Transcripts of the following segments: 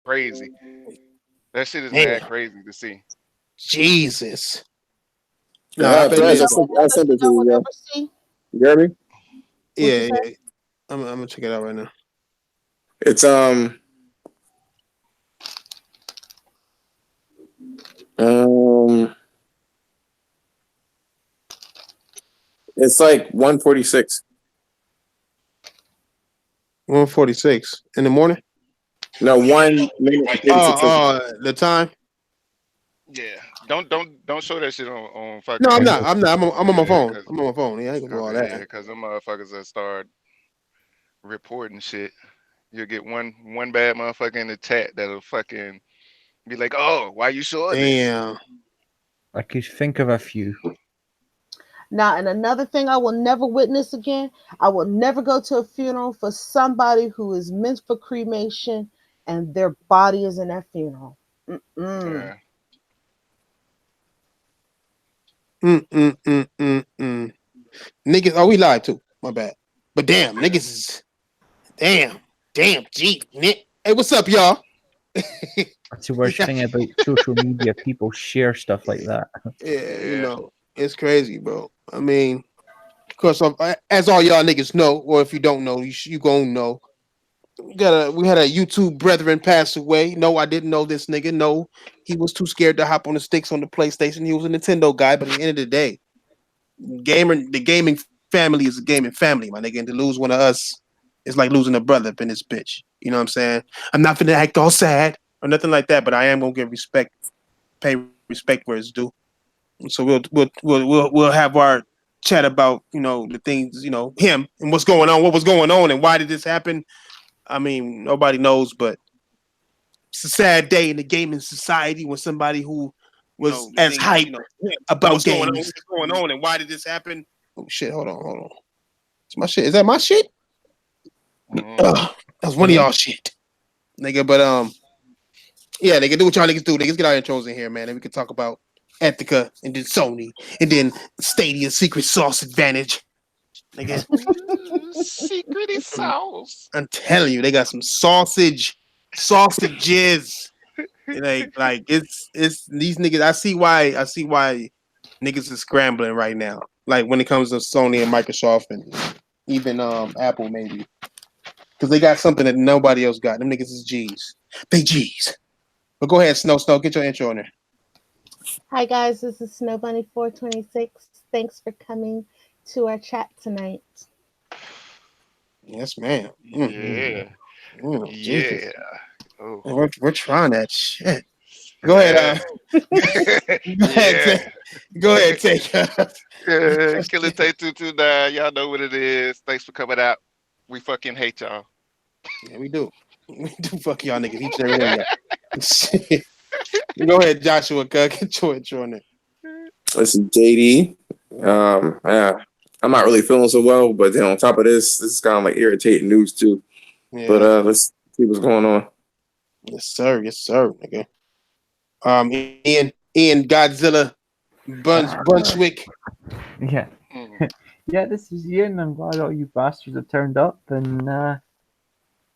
Crazy. That shit is Man, mad crazy to see. Jesus. No, I Yeah, bet You Thresh, know it. what I other sent thing it to I will you, yo. never see? You hear me? What you Yeah, say? yeah. I'm gonna check it out right now. It's um it's like 1:46. 1:46 in the morning. No, 1 minute and 46 seconds. The time. Yeah. Don't show that shit on No, I'm not. fucking. I'm not. I'm on my Yeah, phone. cause I'm on my phone. Yeah, I ain't gonna do all okay, yeah, that. cause them motherfuckers that start reporting shit. You'll get one bad motherfucker in the chat that'll fucking be like, oh, why you showing this? Damn. I could think of a few. Now, and another thing I will never witness again, I will never go to a funeral for somebody who is meant for cremation and their body is in that funeral. Mm-mm. Yeah. Mm. Niggas. Oh, we lied too. My bad. But damn, niggas is damn, Gee, Nick. Hey, what's up, y'all? That's the worst Yeah, thing about social media. People share stuff like that. yeah. Yeah. It's crazy, bro. I mean, because as all y'all niggas know, or if you don't know, you gonna know. We had a YouTube brethren pass away. No, I didn't know this nigga. No, he was too scared to hop on the sticks on the PlayStation. He was a Nintendo guy, but at the end of the day, the gaming family is a gaming family, my nigga. And to lose one of us is like losing a brother up in this bitch. You know what I'm saying? I'm not finna act all sad or nothing like that, but I am gonna give respect, pay respect where it's due. So we'll have our chat about the things him and what's going on, what was going on, and why did this happen. I mean, nobody knows, but it's a sad day in the gaming society when somebody who was The as things, hype about what's going on, games. what's going on, and why did this happen? Oh shit! Hold on. It's my shit. Is that my shit? Mm. That's one of y'all shit, nigga. But yeah, nigga, do what y'all niggas do. Niggas get our intros in here, man, and we can talk about Etika and then Sony and then Stadia Secret Sauce Advantage, nigga. Secrety sauce. I'm telling you, they got some sausages. Like it's these niggas. I see why niggas is scrambling right now. Like when it comes to Sony and Microsoft and even Apple maybe, because they got something that nobody else got. Them niggas is G's. They G's. But go ahead, Snow. Get your intro in there. Hi guys, this is Snow Bunny 426. Thanks for coming to our chat tonight. Yes, ma'am. Yeah. Jesus. Yeah. Oh. We're trying that shit. Go ahead. Yeah. Go ahead. Yeah. Go ahead. Take. Yeah. Killer Tay 229. Y'all know what it is. Thanks for coming out. We fucking hate y'all. Yeah, we do. We do fuck y'all niggas each and every one of y'all. Go ahead, Joshua. Get your intro in there. This is JD. Yeah, I'm not really feeling so well, but then on top of this is kind of like irritating news too. But Yeah. let's see what's going on. Yes, sir. Yes, sir. Nigga. Ian Godzilla Bunchwick. Yeah. Mm. Yeah, this is Ian. I'm glad all you bastards have turned up, and I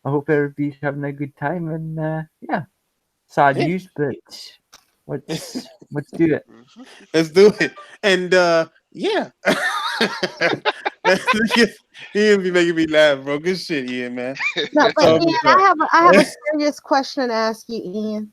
hope everybody's having a good time. And yeah, sad Yeah. news, but let's do it. Let's do it. And yeah. Ian be making me laugh, bro. Good shit, Ian, man. No, but So, Ian, I have a serious question to ask you, Ian.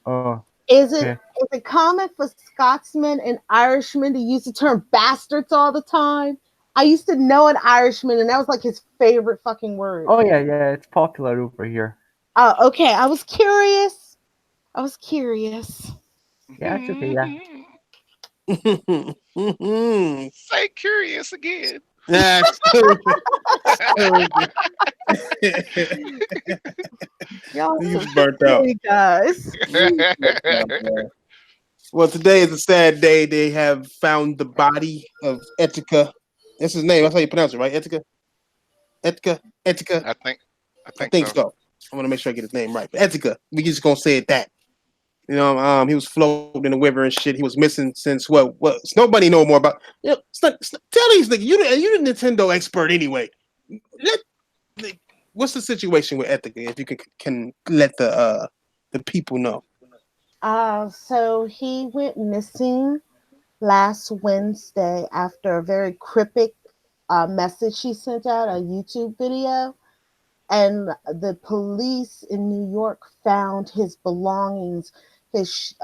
Oh, Is okay. it common for Scotsmen and Irishmen to use the term bastards all the time? I used to know an Irishman, and that was like his favorite fucking word. Oh yeah, it's popular over here. Oh, okay. I was curious. I was curious. Yeah, it's okay. Yeah. Say curious again. nah, Y'all he's so burnt out. silly guys. Well, today is a sad day. They have found the body of Etika. That's his name. That's how you pronounce it, right? Etika. Etika. I think I I think think so. so. I want to make sure I get his name right. But Etika. We just gonna say it that. He was floating in the river and shit. He was missing since what? Nobody know more about. Tell these niggas you the Nintendo expert anyway. Let, what's the situation with Etika? If you can let the the people know. So he went missing last Wednesday after a very cryptic message he sent out, a YouTube video. And the police in New York found his belongings, his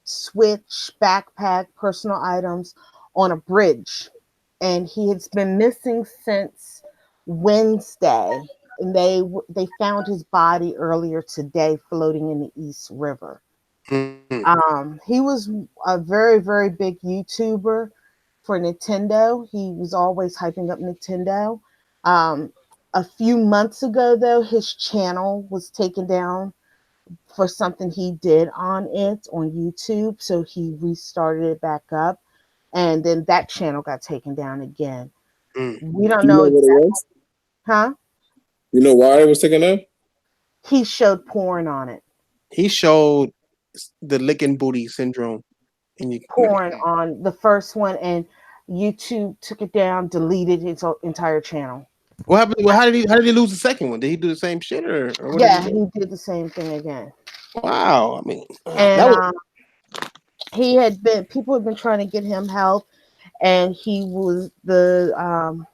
switch, backpack, personal items on a bridge. And he has been missing since Wednesday. And they found his body earlier today floating in the East River. Mm. He was a very, very big YouTuber for Nintendo. He was always hyping up Nintendo. Um, a few months ago, though, his channel was taken down for something he did on it on YouTube. So he restarted it back up. And then that channel got taken down again. Mm. We don't You know know what it exactly, was? huh? You know why it was taken out? He showed porn on it. He showed the licking booty syndrome, and you. Porn on the first one, and YouTube took it down, deleted his entire channel. What happened? Well, how did he lose the second one? Did he do the same shit, or what did he Yeah, do? he did the same thing again. Wow, I mean, And that was. he had been, people had been trying to get him help, and he was, the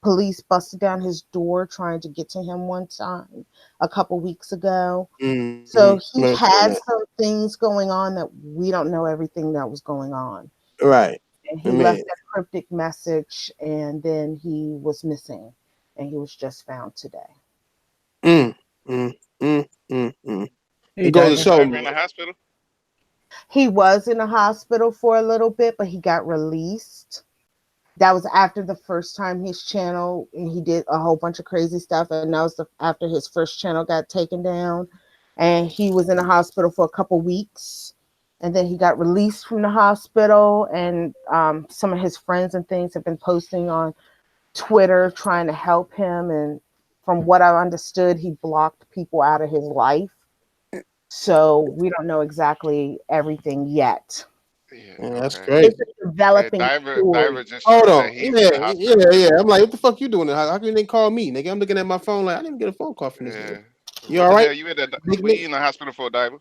police busted down his door trying to get to him one time a couple weeks ago. Mm-hmm. So he had some things going on that we don't know everything that was going on. Right. And I he left mean, that cryptic message, and then he was missing, and he was just found today. mm, mm, mm. Hey, It goes to Was Diver. show, Diver man. in the hospital? He was in the hospital for a little bit, but he got released. That was after the first time his channel, and he did a whole bunch of crazy stuff, and that was after his first channel got taken down, and he was in the hospital for a couple weeks, and then he got released from the hospital, and some of his friends and things have been posting on Twitter trying to help him, and from what I understood, he blocked people out of his life, so we don't know exactly everything yet. Yeah, Yeah, that's okay. crazy. It's a developing Diver story. just Hold showed on. that he's in Yeah, the hospital. yeah. I'm like, what the fuck you doing? How can they call me, nigga? I'm looking at my phone like I didn't even get a phone call from this nigga. Yeah. You What all the right, hell you in the big what nigga? you in the hospital for, Diver?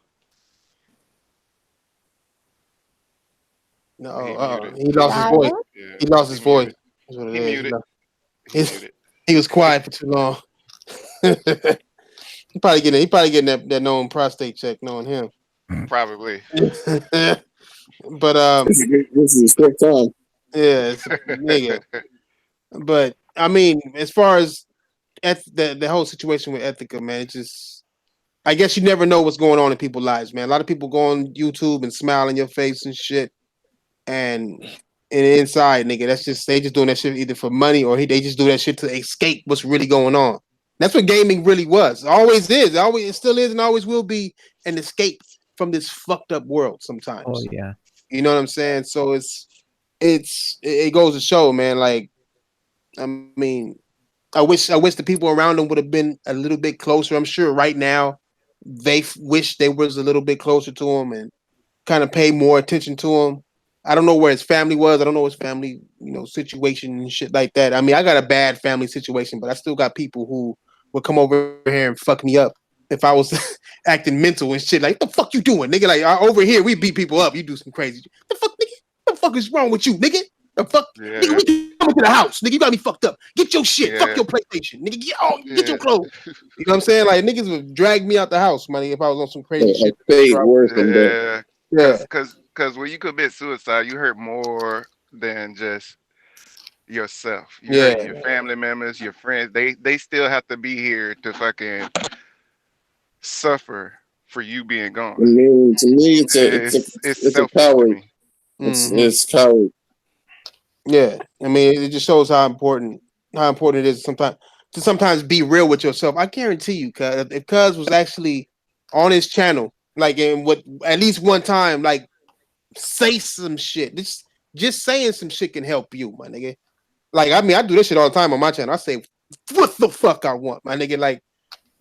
No, He muted. he He lost his muted. voice. Diver? Yeah. He lost He his voice. muted. That's what it He is. muted. He He's, muted. he was quiet for too long. He probably getting that known prostate check, knowing him. Probably. But This is a strict time. yeah, it's nigga. But I mean, as far as the whole situation with Ethica, man, it just I guess you never know what's going on in people's lives, man. A lot of people go on YouTube and smile in your face and shit, and inside, nigga, that's just they just doing that shit either for money or they just do that shit to escape what's really going on. That's what gaming really was. Always is. It still is, and always will be an escape from this fucked up world. Oh Sometimes, yeah. you know what I'm saying. So it goes to show, man. Like, I mean, I wish the people around him would have been a little bit closer. I'm sure right now they wish they was a little bit closer to him and kind of pay more attention to him. I don't know where his family was. I don't know his family, situation and shit like that. I mean, I got a bad family situation, but I still got people who would come over here and fuck me up if I was acting mental and shit. Like, what the fuck you doing, nigga? Like, over here we beat people up. You do some crazy. The fuck, nigga? The fuck is wrong with you, nigga? The fuck, nigga? Yeah. We coming to the house, nigga. You got me fucked up. Get your shit. Fuck your Yeah. PlayStation, nigga. Get your Yeah. clothes. You know what I'm saying? Like niggas would drag me out the house, money, if I was on some crazy A shit. fate worse than death. Yeah. Yeah, Cause when you commit suicide, you hurt more than just yourself. You yeah. hurting your family members, your friends. They still have to be here to fucking suffer for you being I gone. mean, to me, It's it's a selfish to coward. me. Hmm. It's coward. Yeah, I mean, it just shows how important it is to sometimes be real with yourself. I guarantee you, cuz if Cuz was actually on his channel, like in what at least one time, like say some shit. Just saying some shit can help you, my nigga. Like I mean, I do this shit all the time on my channel. I say what the fuck I want, my nigga. Like,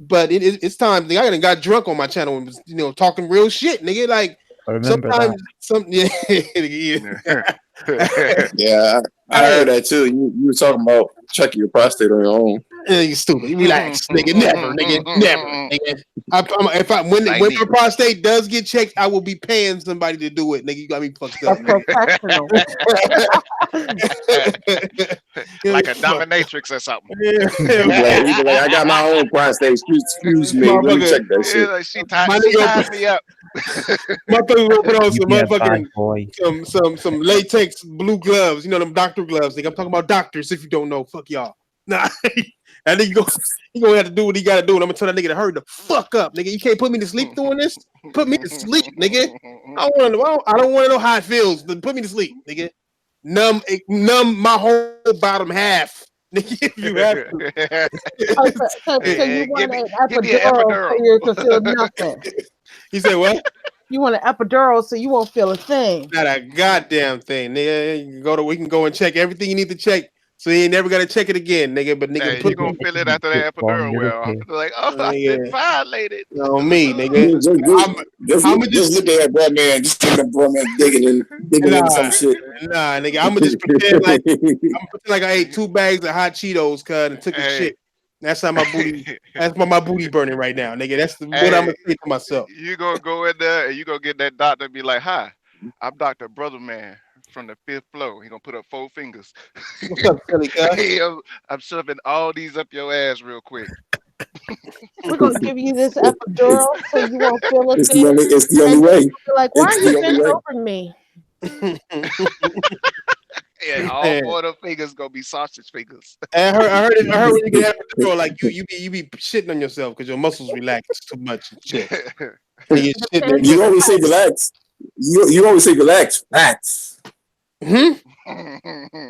but it's time. Nigga, I got drunk on my channel and was talking real shit, nigga. Like I remember sometimes that. yeah, yeah. Yeah. Yeah, I heard Hey, that too. You were talking about checking your prostate on your own. You stupid. Relax, nigga. Never, nigga. Never, nigga. When my prostate does get checked, I will be paying somebody to do it, nigga. You got me fucked A up, nigga. professional. Like a dominatrix or something. He be like, I got my own prostate. Excuse me. Let me Motherfucker. check that Yeah, shit. like My she nigga, tied me up. motherfucker gonna put on You some be a bad motherfucking boy. some latex blue gloves. You know them doctor gloves. Nigga, I'm talking about doctors. If you don't know, fuck y'all. Nah, and then he gonna have to do what he gotta do. And I'm gonna tell that nigga to hurry the fuck up, nigga. You can't put me to sleep doing this. Put me to sleep, nigga. I don't want to know how it feels. Then put me to sleep, nigga. Numb my whole bottom half, nigga. If you have to. Oh, so you Hey, want an give me an epidural so epidural. you can feel nothing. He said what? You want an epidural so you won't feel a thing. Not a goddamn thing, nigga. You can we can go and check everything you need to check, so you ain't never gotta check it again, nigga. But nigga, Hey, put you gonna feel it after Shit that falling epidural little wear off. pig. Like, oh, I've been nigga, violated. on me, nigga. Just, I'm just look at that bro man. Just think the bro man digging in nah, some shit. nah, nigga. I'm gonna just pretend like I ate 2 bags of hot Cheetos, cuz, and took a Hey, shit. That's how my booty. That's why my booty burning right now, nigga. That's what I'm hey, gonna say to myself. you gonna go in there and you gonna get that doctor and be like, "Hi, I'm Doctor Brother Man from the fifth floor." He gonna put up 4 fingers. What's up, silly cuz? Hey, I'm shoving all these up your ass real quick. We're gonna give you this epidural so you won't feel a It's the thing. only. It's the And only then way. you'll be like, why are It's you the only bent way. over me? And all Man. 4 of them fingers gonna be sausage fingers. And I heard when you get epidural, like you be shitting on yourself because your muscles relax too much and shit. And you shitting and You Depends. always say relax. You always say relax. Relax. hmm?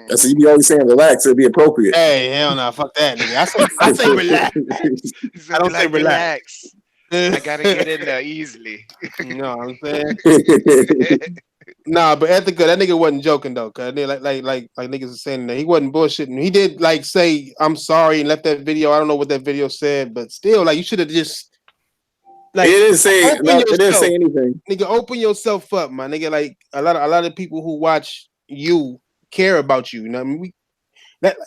That's what you be always saying. Relax. It'll be appropriate. Hey, hell no, fuck that, nigga. I say relax. He's I gonna be don't say like, relax. relax. I gotta get in there easily. You know what I'm saying? Nah, but Ethica, that nigga wasn't joking though, cause they like niggas are saying that he wasn't bullshitting. He did like say I'm sorry and left that video. I don't know what that video said, but still, like you should have just It like didn't say open no. It didn't yourself, say anything. nigga. Open yourself up, my nigga. Like a lot of people who watch you care about you. You know what I mean?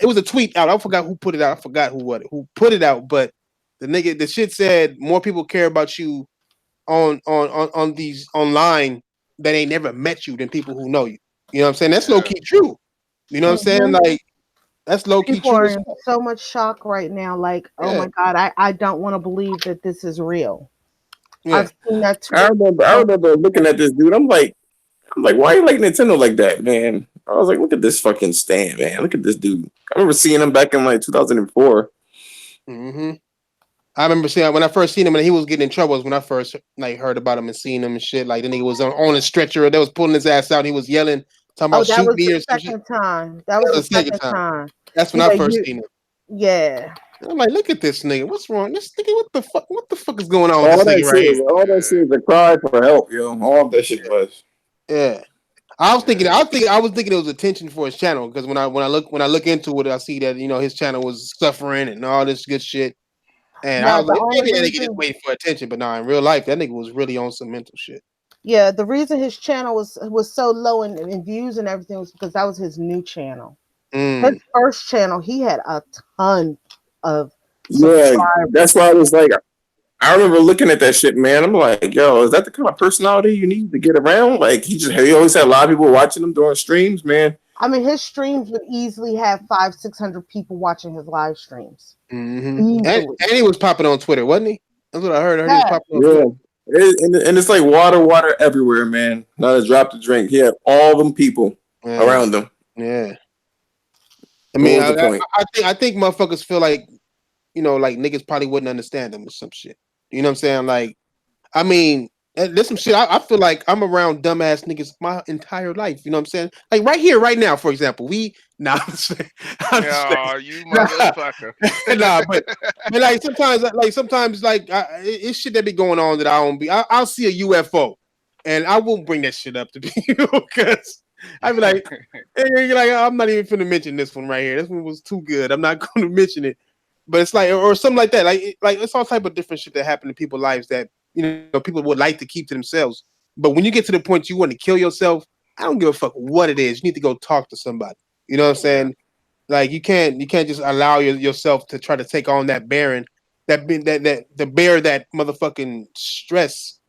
It was a tweet out. I forgot who put it out. I forgot who put it out, but the shit said more people care about you on these online that ain't never met you than people who know you. You know what I'm saying? That's low Yeah. key true. You know what I'm saying? Mhm. Like that's low key People true are as in fuck. so much shock right now. Like, oh Yeah, my God, I don't want to believe that this is real. yeah. I've seen that I tweet. remember. I remember looking at this dude. I'm like, why you like Nintendo like that, man? I was like, look at this fucking stand, man. Look at this dude. I remember seeing him back in like 2004. hmm I remember seeing when I first seen him and he was getting in trouble was when I first like heard about him and seen him and shit. Like then he was on a stretcher, they was pulling his ass out, he was yelling, talking Oh, about that shoot was me the or some shit. second time. That That was the was the second second time. time. That's when I Yeah, first seen him. yeah. I'm like, look at this nigga. What's wrong? This nigga, what the fuck is going on with this nigga right here? All that shit was a cry for help, yo. All that shit was. Yeah. Yeah. I was thinking it was attention for his channel because when I look into it, I see that his channel was suffering and all this good shit, and I No, was the like, only maybe that nigga just reason, waiting for attention. But nah, in real life, that nigga was really on some mental shit. yeah, the reason his channel was so low in views and everything was because that was his new channel. His Mm. first channel, he had a ton of Yeah, subscribers. that's why I was like, I remember looking at that shit, man. I'm like, yo, is that the kind of personality you need to get around? Like, he always had a lot of people watching him during streams, man. I mean, his streams would easily have 500-600 people watching his live streams. Hmm. Easily. And he was popping on Twitter, wasn't he? That's what I heard. I heard he was Yeah. popping on Yeah. Twitter. And it's like water everywhere, man. Not a drop to drink. He had all them people Yeah, around him. yeah. I What mean, was the point? I think motherfuckers feel like like niggas probably wouldn't understand them or some shit. You know what I'm saying? Like, I mean, there's some shit. I feel like I'm around dumbass niggas my entire life. You know what I'm saying? Like right here, right now, for example, nah, I'm just saying, Oh, you nah, motherfucker. nah, but like sometimes, it's shit that be going on that I don't be. I'll see a UFO, and I won't bring that shit up to people because I be like, I'm not even finna mention this one right here. This one was too good. I'm not going to mention it. But it's like, or something like that. Like it's all type of different shit that happen in people's lives that people would like to keep to themselves. But when you get to the point you want to kill yourself, I don't give a fuck what it is. You need to go talk to somebody. You know what I'm Yeah. saying? Like you can't just allow yourself to try to take on that bearing that the bear that motherfucking stress.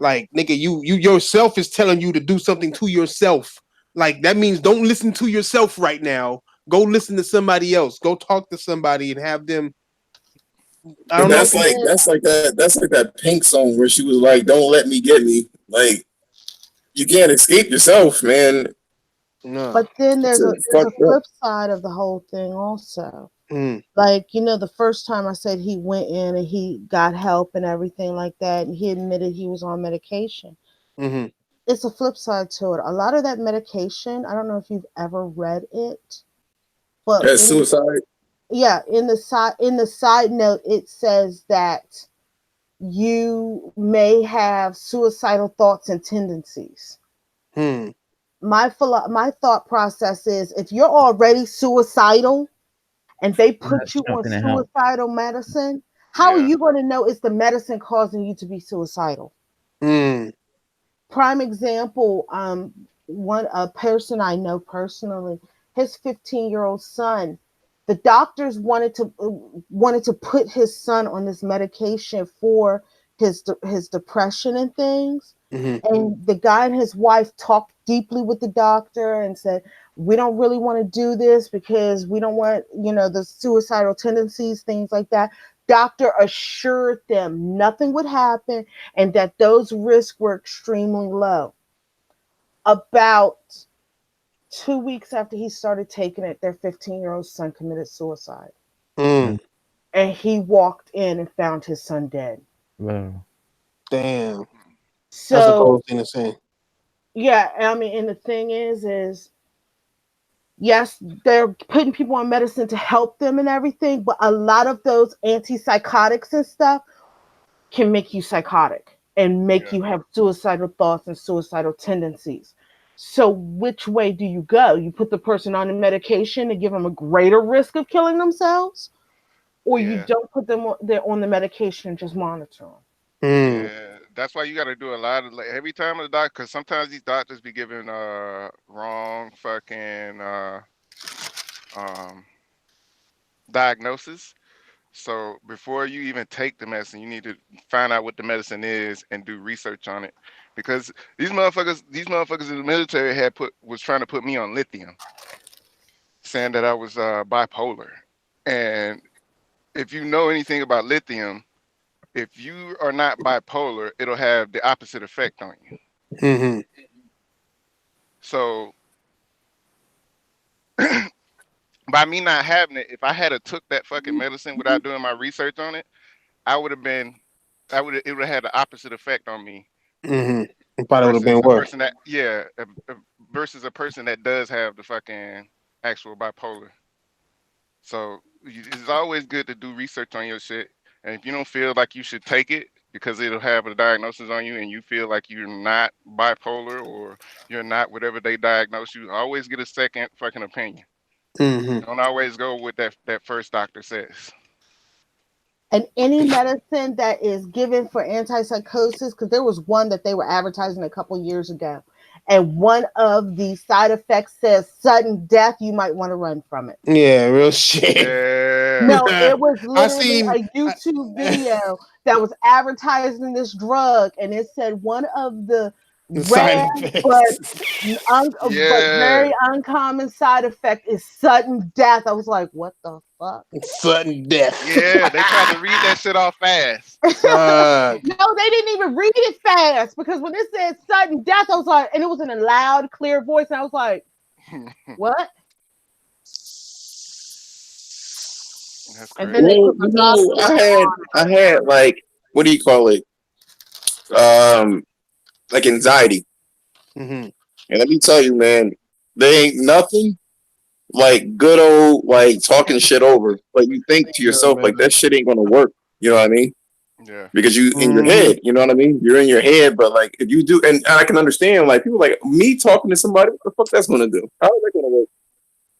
Like nigga, you yourself is telling you to do something to yourself. Like that means don't listen to yourself right now. Go listen to somebody else. Go talk to somebody and have them. I But don't know. But then, that's like that Pink song where she was like, "Don't let me get me." Like you can't escape yourself, man. No. but then It's a there's a fucked up. flip side of the whole thing also. Mm, Like, the first time I said he went in and he got help and everything like that, and he admitted he was on medication. mm-hmm. It's a flip side to it. A lot of that medication, I don't know if you've ever read it, but That's suicide. yeah, in the side note, it says that you may have suicidal thoughts and tendencies. Hmm. My thought process is if you're already suicidal and they put That's you not on gonna help. suicidal medicine, how are Yeah. you going to know it's the medicine causing you to be suicidal? Hmm. Prime example, one a person I know personally, his 15-year-old son, the doctors wanted to put his son on this medication for his depression and things. Mm-hmm. And the guy and his wife talked deeply with the doctor and said, we don't really want to do this because we don't want, the suicidal tendencies, things like that. Doctor assured them nothing would happen and that those risks were extremely low. About 2 weeks after he started taking it, their 15-year-old son committed suicide. Mm. Mm. And he walked in and found his son dead. Well, Damn. That's a So, cold thing to say. yeah, I mean, and the thing is yes, they're putting people on medicine to help them and everything, but a lot of those antipsychotics and stuff can make you psychotic and make Yeah. you have suicidal thoughts and suicidal tendencies. So, which way do you go? You put the person on the medication to give them a greater risk of killing themselves, or you Yeah. don't put them on the medication and just monitor them. Mm. Yeah. That's why you got to do a lot of like every time a doctor, because sometimes these doctors be giving wrong fucking um diagnosis. So before you even take the medicine, you need to find out what the medicine is and do research on it, because these motherfuckers in the military was trying to put me on lithium, saying that I was bipolar. And if you know anything about lithium, if you are not bipolar, it'll have the opposite effect on you. Mm-hmm. So by me not having it, if I had a took that fucking medicine without doing my research on it, I would have been, it would have had the opposite effect on me Mm-hmm. It probably would have versus been a worse. person that, yeah, versus a person that does have the fucking actual bipolar. So it's always good to do research on your shit. And if you don't feel like you should take it because it'll have a diagnosis on you and you feel like you're not bipolar or you're not whatever they diagnose you, always get a second fucking opinion. Mm-hmm. Don't always go with that first doctor says. And any medicine that is given for antipsychosis, because there was one that they were advertising a couple years ago, and one of the side effects says sudden death, you might want to run from it. Yeah, real shit. Yeah. No, it was I literally seen a YouTube video that was advertising this drug, and it said one of the the side rare but effects. but very Yeah. uncommon side effect is sudden death. I was like, what the fuck? Sudden death. Yeah. They tried to read that shit off fast. Fuck. No, they didn't even read it fast because when it said sudden death, I was like, and it was in a loud, clear voice, and I was like, what? That's And then they crazy. Well, put my you know, godmother on. I had like, what do you call it? Um, like anxiety. Mm-hmm. And let me tell you, man, there ain't nothing like good old like talking shit over. But you think to Yeah, yourself like man. that shit ain't gonna work. You know what I mean? Yeah. Because you in your Mm-hmm. head, you know what I mean? You're in your head, but like if you do, and I can understand like people like me talking to somebody, what the fuck that's gonna do? How is that gonna work?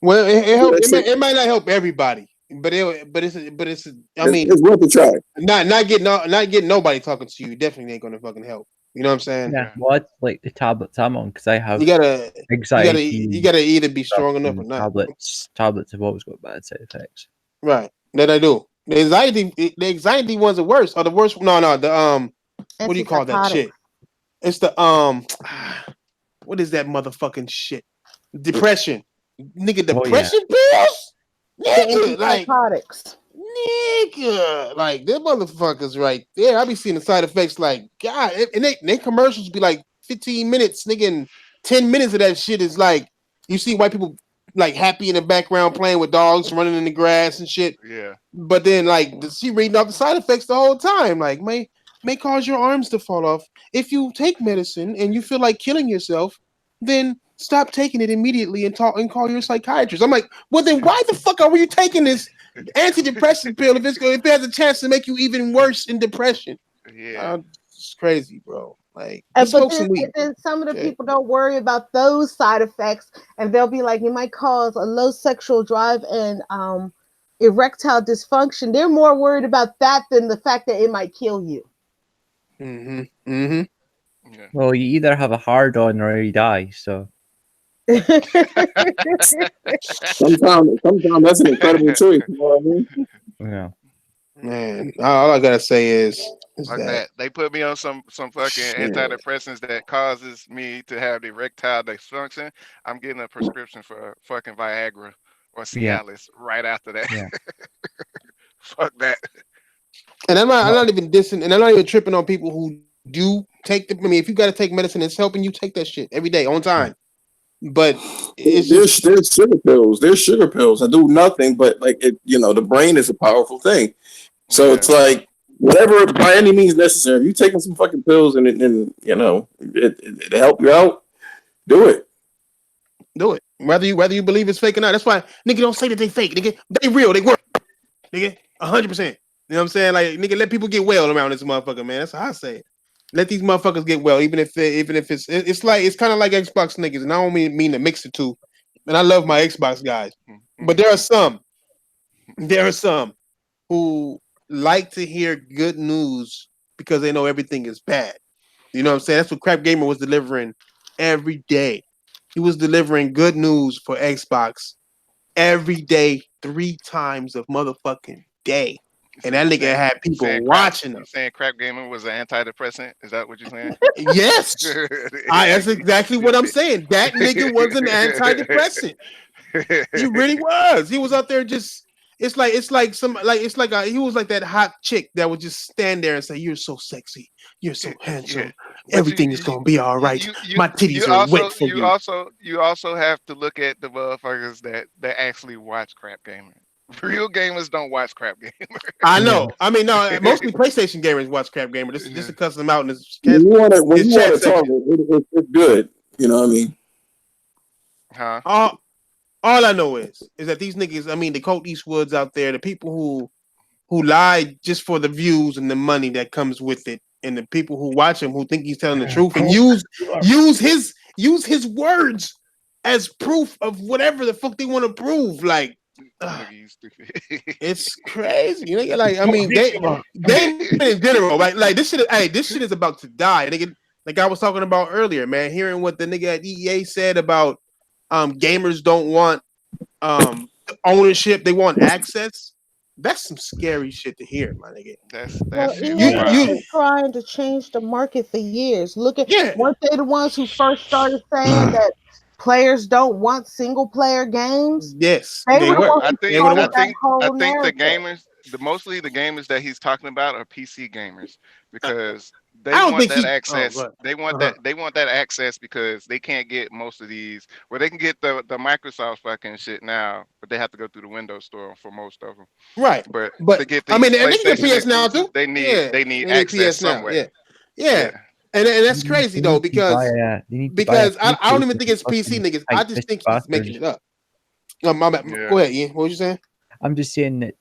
Well, it Do help. that shit. It might not help everybody, but it's. I mean, It's worth a try. not getting nobody talking to you definitely ain't gonna fucking help. You know what I'm saying? Yeah, Yeah. well, it's like the tablets I'm on because I have You gotta, anxiety you and gotta either be stuff, strong enough or and not. tablets have always got bad side effects. Right. That I do. The anxiety ones are worse. Or the worst. No, no. The what do you call that Antipsychotics. shit? It's the what is that motherfucking shit? Depression. Nigga, Oh yeah, depression pills? The Nigga, like antipsychotics. nigga, like them motherfuckers right there. I be seeing the side effects like God, and they commercials be like 15 minutes, nigga, and 10 minutes of that shit is like you see white people like happy in the background playing with dogs running in the grass and shit. Yeah. But then like she reading off the side effects the whole time, like may cause your arms to fall off. If you take medicine and you feel like killing yourself, then stop taking it immediately and talk and call your psychiatrist. I'm like, well then why the fuck are you taking this antidepressant pill if it has a chance to make you even worse in depression? Yeah. It's crazy, bro. Like he And but smokes then, some weed. and then some of the Okay. people don't worry about those side effects, and they'll be like, it might cause a low sexual drive and erectile dysfunction. They're more worried about that than the fact that it might kill you. Mm-hmm. Mm-hmm. Yeah. well, you either have a hard on or you die. So Sometimes that's an incredible choice. You know what I mean? yeah, Man, all I gotta say is Like that that. They put me on some fucking shit. antidepressants that causes me to have the erectile dysfunction. I'm getting a prescription for fucking Viagra or yeah, Cialis right after that. yeah. Fuck that. And I'm No, not even dissing, and I'm not even tripping on people who do take the. I mean, if you got to take medicine, it's helping you take that shit every day on yeah, time. But it's just There's sugar pills. There's sugar pills that do nothing, but like it, the brain is a powerful thing. So Yeah. it's like whatever by any means necessary. If you taking some fucking pills and it help you out, do it. do it. Whether you believe it's fake or not. That's why nigga don't say that they fake. Nigga, they real. They work. Nigga, 100%. You know what I'm saying? Like nigga, let people get well around this motherfucker, man. That's how I say it. Let these motherfuckers get well, even if it's kind of like Xbox niggas, and I don't mean to mix the two. And I love my Xbox guys, but there are some who like to hear good news because they know everything is bad. You know what I'm saying? That's what Crap Gamer was delivering every day. He was delivering good news for Xbox every day, 3 times a motherfucking day. And So that you nigga saying had you people saying crap watching you him. saying crap gaming was an antidepressant? Is that what you're saying? Yes. That's exactly what I'm saying. That nigga was an antidepressant. He really was. He was out there just. He was like that hot chick that would just stand there and say, "You're so sexy. You're so Yeah, handsome. but Everything is gonna be all right. My you titties are wet also for you." you also have to look at the motherfuckers that actually watch crap gaming. Real gamers don't watch crap gamer. I yeah. know. I mean, no. Mostly PlayStation gamers watch Crap Gamer. Just to cuss them out in When his you chat want to talk, section. it's good. You know what I mean? Huh? All all I know is that these niggas. I mean, the Colt Eastwoods out there, the people who lie just for the views and the money that comes with it, and the people who watch him who think he's telling the truth and use his words as proof of whatever the fuck they want to prove. Like, Nigga, you stupid. it's crazy. You know, like I mean, gaming in general, like this shit. Hey, this shit is about to die. Nigga, like I was talking about earlier, man. Hearing what the nigga at EA said about gamers don't want um ownership, they want access. That's some scary shit to hear, my nigga. That's Well, super EA You has wild. you been trying to change the market for years. Look at yeah. weren't they the ones who first started saying that players don't want single player games? Yes, They they were the were. ones who They were the I started ones. that think I whole think the narrative. gamers, the mostly the gamers that he's talking about are PC gamers I, because they I don't want think that he. Oh, access. right. They want Uh-huh. that access because they can't get most of these. Well, they can get the Microsoft fucking shit now, but they have to go through the Windows Store for most of them. Right. But But to get I mean, these and they can get PlayStation PS now too. exclusives, they need Yeah, they need they need access PS now. somewhere. Yeah, yeah, Yeah, and They that's need, crazy they though need to buy because a they need to buy a because I don't even think PlayStation it's Plus PC and niggas. I hype just this think he's making bastards. it up. My bad. yeah. Go ahead, Ian. What was you saying? I'm just saying that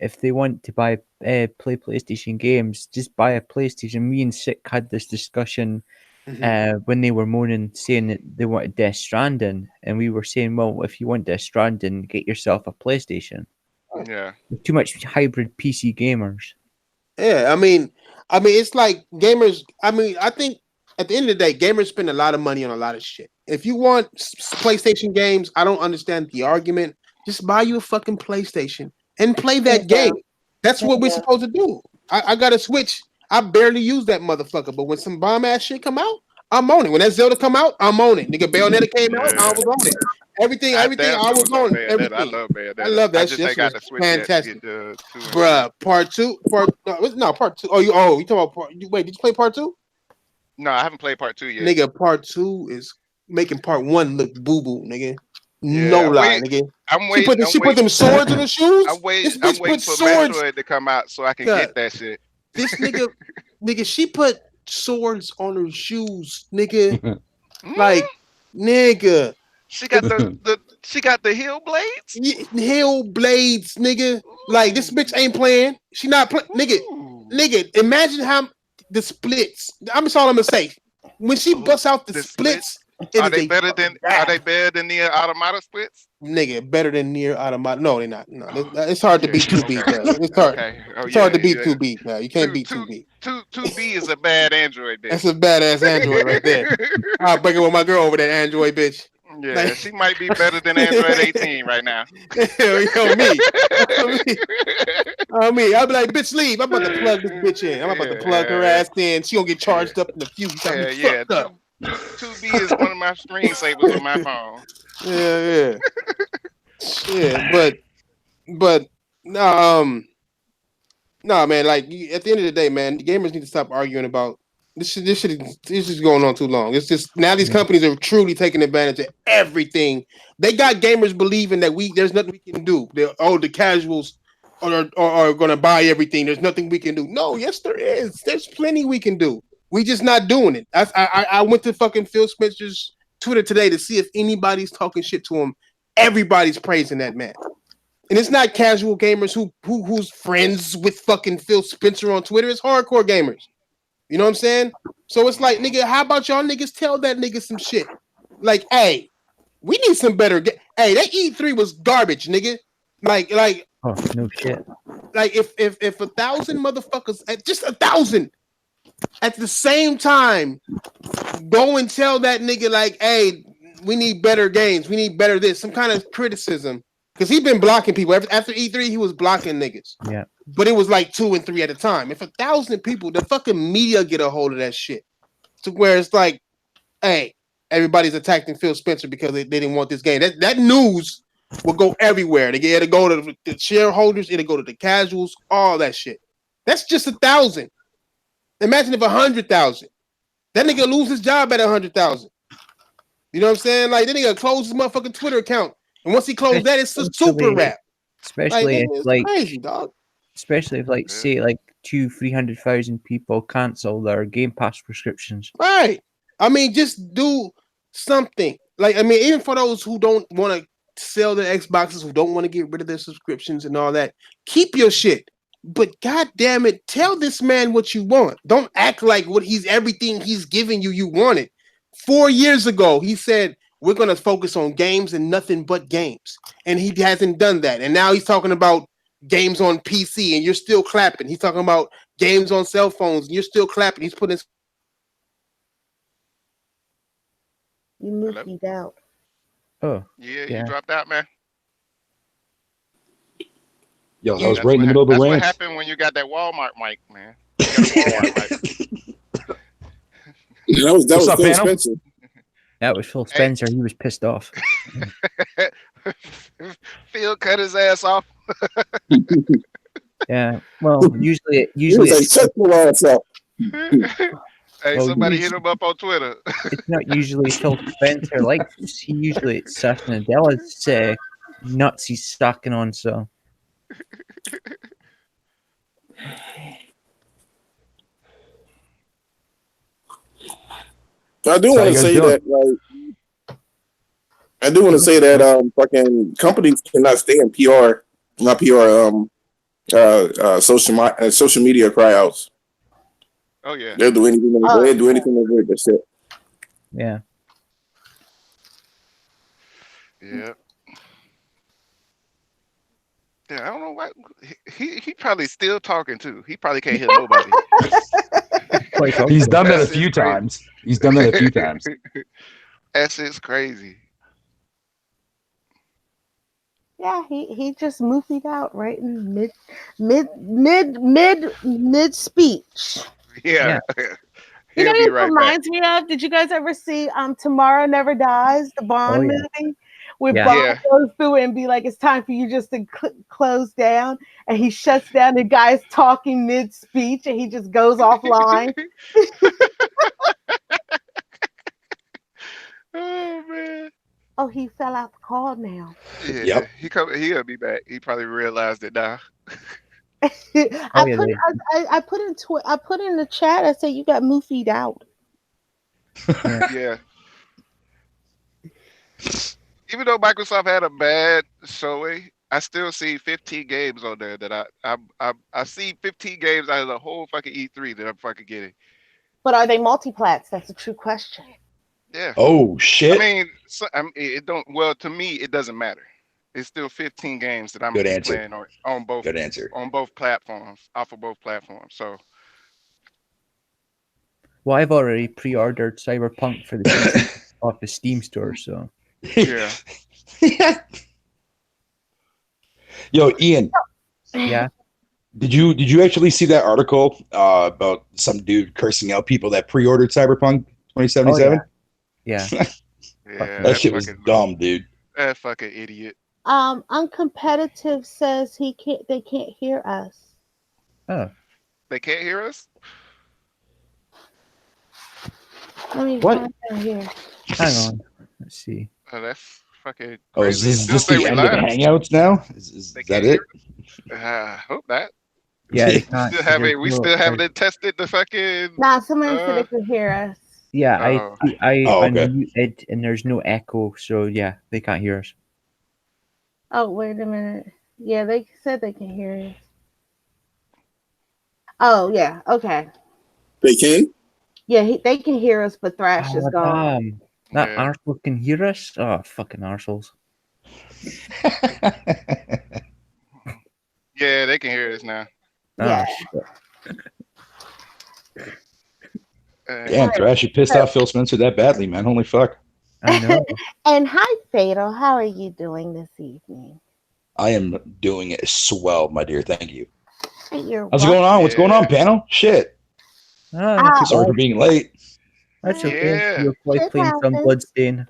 if they want to play PlayStation games, just buy a PlayStation. Me and Sick had this discussion Mm-hmm. when they were moaning, saying that they wanted Death Stranding, and we were saying, well, if you want Death Stranding, get yourself a PlayStation. Yeah. There's too much hybrid PC gamers. Yeah, I mean, I mean, it's like gamers. I mean, I think at the end of the day, gamers spend a lot of money on a lot of shit. If you want PlayStation games, I don't understand the argument. Just buy you a fucking PlayStation and play There that you game. go. That's There what you we're go. supposed to do. I got a Switch. I barely use that motherfucker, but when some bomb ass shit come out, I'm on it. When that Zelda come out, I'm on it. Nigga, Bayonetta came out, I Yeah, was on it. Everything, I everything, damn I sure was was on on it. Bayonetta. I Everything. love I Bayonetta. love I that just shit. This ain't got was the Switch yet to fantastic. get the two and three. Bruh, part two, part two. You talking about wait, did you play part two? No, I haven't played part two yet. Nigga, part two is making part one look boo boo, nigga. No Yeah, lie, nigga. I'm She waiting. put I'm them waiting. swords in her shoes. This I'm bitch waiting put for swords. Metroid to come out so I can God, get that shit. this nigga, she put swords on her shoes, nigga. Mm, Like, nigga, she got the she got the heel blades. hell blades, nigga. Like this bitch Ooh, ain't playing. She not playing, nigga. ooh, Nigga, imagine how the splits. I'm just all I'm gonna say. When she oh, busts out the the splits. splits, it is a fucking Are wrap. they better than the automata splits? Nigga, better than near automata. No, they're not. No, it's hard to Okay, beat 2B, okay, bro. It's hard. okay. Oh It's hard yeah, to beat yeah. 2B, man. You can't beat 2B. Two B is a bad Android then. That's a badass Android right there. I'll break it with my girl over that Android bitch. Yeah, Like, she might be better than Android 18 right now. yo, me. me. I'll be like, bitch, leave. I'm about to plug this bitch in. I'm about to plug her Yeah, ass in. She gonna get yeah, charged up in the future. You got me yeah. fucked up. Two B is one of my screensavers on my phone. Yeah. Shit, but um no, man. Like at the end of the day, man, gamers need to stop arguing about this. This is going on too long. It's just now these companies are truly taking advantage of everything. They got gamers believing that there's nothing we can do. The casuals are going to buy everything. There's nothing we can do. No, yes, there is. There's plenty we can do. We just not doing it. I went to fucking Phil Spencer's Twitter today to see if anybody's talking shit to him. Everybody's praising that man. And it's not casual gamers who's friends with fucking Phil Spencer on Twitter. It's hardcore gamers. You know what I'm saying? So it's like, Mhm. nigga, how about y'all niggas tell that nigga some shit? Like, hey, we need some better. Hey, that E3 was garbage, nigga. Like, Oh no shit. like if 1,000 motherfuckers, just 1,000 at the same time, go and tell that nigga like, hey, we need better games. We need better this. Some kind of criticism. Because he's been blocking people. After E3, he was blocking niggas. Yeah. But it was like 2 and 3 at a time. If 1,000 people, the fucking media get a hold of that shit. To where it's like, hey, everybody's attacking Phil Spencer because they didn't want this game. That news will go everywhere. It'll go to the shareholders, it'll go to the casuals, all that shit. That's just 1,000. Imagine if 100,000. That nigga lose his job at 100,000. You know what I'm saying? Like, that nigga close his motherfucking Twitter account. And once he closed that, it's a super rap. Like, Especially if it's like crazy, dog. especially if like Yeah. say like 200,000-300,000 people cancel their Game Pass prescriptions. Right. I mean, just do something. Like, I mean, even for those who don't want to sell their Xboxes, who don't want to get rid of their subscriptions and all that, keep your shit. But god damn it, tell this man what you want. Don't act like everything he's giving you, you want it. 4 years ago, he said, we're going to focus on games and nothing but games. And he hasn't done that. And now he's talking about games on PC and you're still clapping. He's talking about games on cell phones and you're still clapping. He's putting You Hello? mookied out. Oh Yeah, you yeah. dropped out, man. Yo, I you was right in the middle of the That's what rant. happened when you got that Walmart mic, man. You got a Walmart mic. That What's was up, Phil panel? Spencer. That was Phil Hey. Spencer. He was pissed off. Phil cut his ass off. Yeah. Well, usually He was like, it's shut your ass up. Hey, Well, somebody usually- hit him up on Twitter. it's not usually Phil Spencer like he usually it's Satya Nadella's nuts he's stacking on. So I do So how want you to guys say doing? that, like, I do want to say that fucking companies cannot stay in PR, not PR, social media cryouts. Oh yeah. They'll do anything. Oh, They'll do anything to avoid that shit. yeah. Yeah. Yeah, I don't know why he probably still talking too. He probably can't hear nobody. What are you talking He's about? done that a That's few just crazy. times. He's done that a few times. That's just crazy. Yeah, he just moofied out right in mid speech. Yeah, Yeah. You know he'll what be it right back. reminds me of? Did you guys ever see Tomorrow Never Dies, the Oh Bond yeah. movie? Where Yeah. Bond Yeah. goes through it and be like, it's time for you just to close down. And he shuts down. The guy's talking mid speech and he just goes offline. Oh man. Oh, he fell out the call now. Yeah, Yep. he'll be back. He probably realized it now. Oh yeah. They, I put into I put in the chat. I said you got moofied out. yeah. Yeah. Even though Microsoft had a bad showing, I still see 15 games on there that I see 15 games out of the whole fucking E3 that I'm fucking getting. But are they multiplats? That's a true question. Yeah. Oh I shit. mean, it don't. Well, to me, it doesn't matter. It's still 15 games that I'm gonna Good be answer. playing on both Good answer. platforms, off of both platforms. So Well, I've already pre-ordered Cyberpunk for the PC off the Steam store, so yeah, Yo, Ian, yeah. did you actually see that article about some dude cursing out people that pre-ordered Cyberpunk Oh 2077? yeah. Yeah. yeah, That shit was dumb, dude. that fucking idiot. Uncompetitive says he can't. They can't hear us. Oh. They can't hear us. Let me What? find out here. Hang on. Let's see. Oh, that's fucking Oh, is crazy. It this, is still this say the we end of live. Hangouts now? Is They that can't it? hear us. Hope not. Yeah, they We can't still 'cause there's haven't. We no. still haven't tested the fucking. Nah, somebody said they Uh. could hear us. Yeah, Oh. Oh, I okay. unmuted and there's no echo, so yeah, they can't hear us. Oh, wait a minute. Yeah, they said they can hear us. Oh, yeah. Okay. They can. Yeah, they can hear us, but Thrash is Oh gone. damn. That Yeah. arsehole can hear us? Oh fucking arseholes. Yeah, they can hear us now. Yeah. Oh shit. Damn, Yeah. Thrash, you pissed off Phil Spencer that badly, man. Holy fuck. I know. And hi, Fatal. How are you doing this evening? I am doing it swell, my dear. Thank you. You're How's it welcome. going on? What's going on, Yeah. panel? Shit. Ah, not too Sorry for bad. being late. That's Eh, okay. Yeah. You're probably It playing some happens. Bloodstain.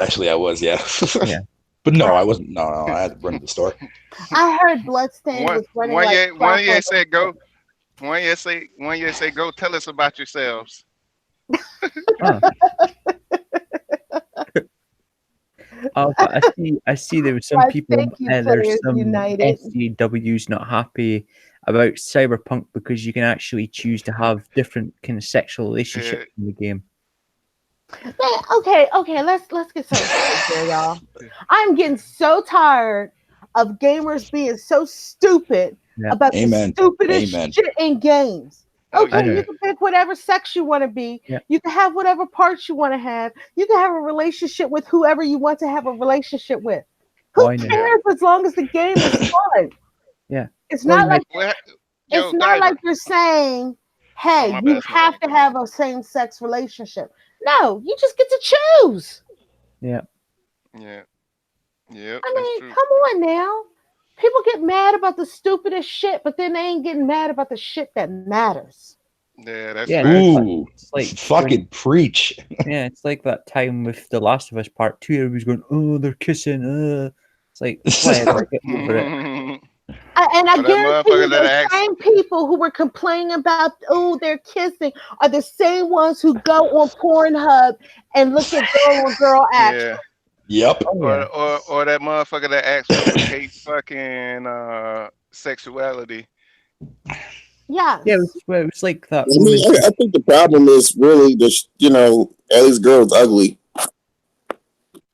Actually, I was, yeah. Yeah. But no, I wasn't. No, I had to run to the store. I heard Bloodstain One was running one like year crap one on year the said go. One year say go tell us about yourselves. Oh. Oh, but I see there was some Why, people, thank you, there's Players some United. SJWs not happy about Cyberpunk because you can actually choose to have different kind of sexual relationships in the game. Man, okay, let's get something straight here, y'all. I'm getting so tired of gamers being so stupid Yeah. about the Amen. stupidest Amen. shit in games. Oh Okay, I yeah. you know. can pick whatever sex you want to be. Yeah. You can have whatever parts you want to have. You can have a relationship with whoever you want to have a relationship with. Oh, Who I know. Yeah. cares as long as the game is fun? Yeah. It's Well, not you like Well, it's yo, not like Diver. you're saying, Oh "Hey, my you bad, have somebody. to have a same-sex relationship." No, you just get to choose. yeah. Yeah. Yep, I that's mean, true. come on now. People get mad about the stupidest shit, but then they ain't getting mad about the shit that matters. Yeah, that's Yeah. No, facts. Ooh, it's like when, fucking preach. yeah, it's like that time with The Last of Us Part 2. Everybody's going, oh, they're kissing. It's like, whatever, get over it. And I Or that guarantee you, motherfucker that those acts. same people who were complaining about, oh, they're kissing, are the same ones who go on Pornhub and look at girl on girl action. Yeah. Yep. Oh, yeah. Or that motherfucker that acts replicate fucking sexuality. Yes. Yeah, it was like that I woman. mean, I think the problem is really just Ellie's girl's ugly.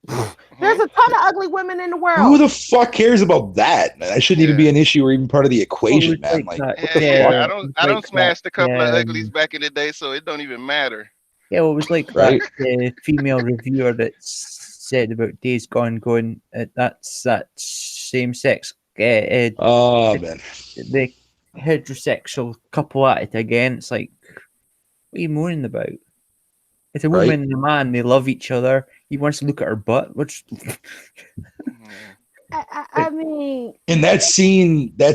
There's Hmm? a ton of ugly women in the Who world. the fuck cares about that, man? That shouldn't even Yeah. be an issue or even part of the Oh, it equation, was man. like Like, that. what Yeah, the yeah. fuck? It I was don't like that. smashed a couple of uglies back in the day, so it don't even matter. Yeah, well, it was like that Right? female reviewer that said about Days Gone, going, that's that same sex Oh man. the heterosexual couple at it again. It's like, what are you moaning about? It's a Right. woman and a man. They love each other. He wants to look at her butt. Which Yeah. I mean, In that scene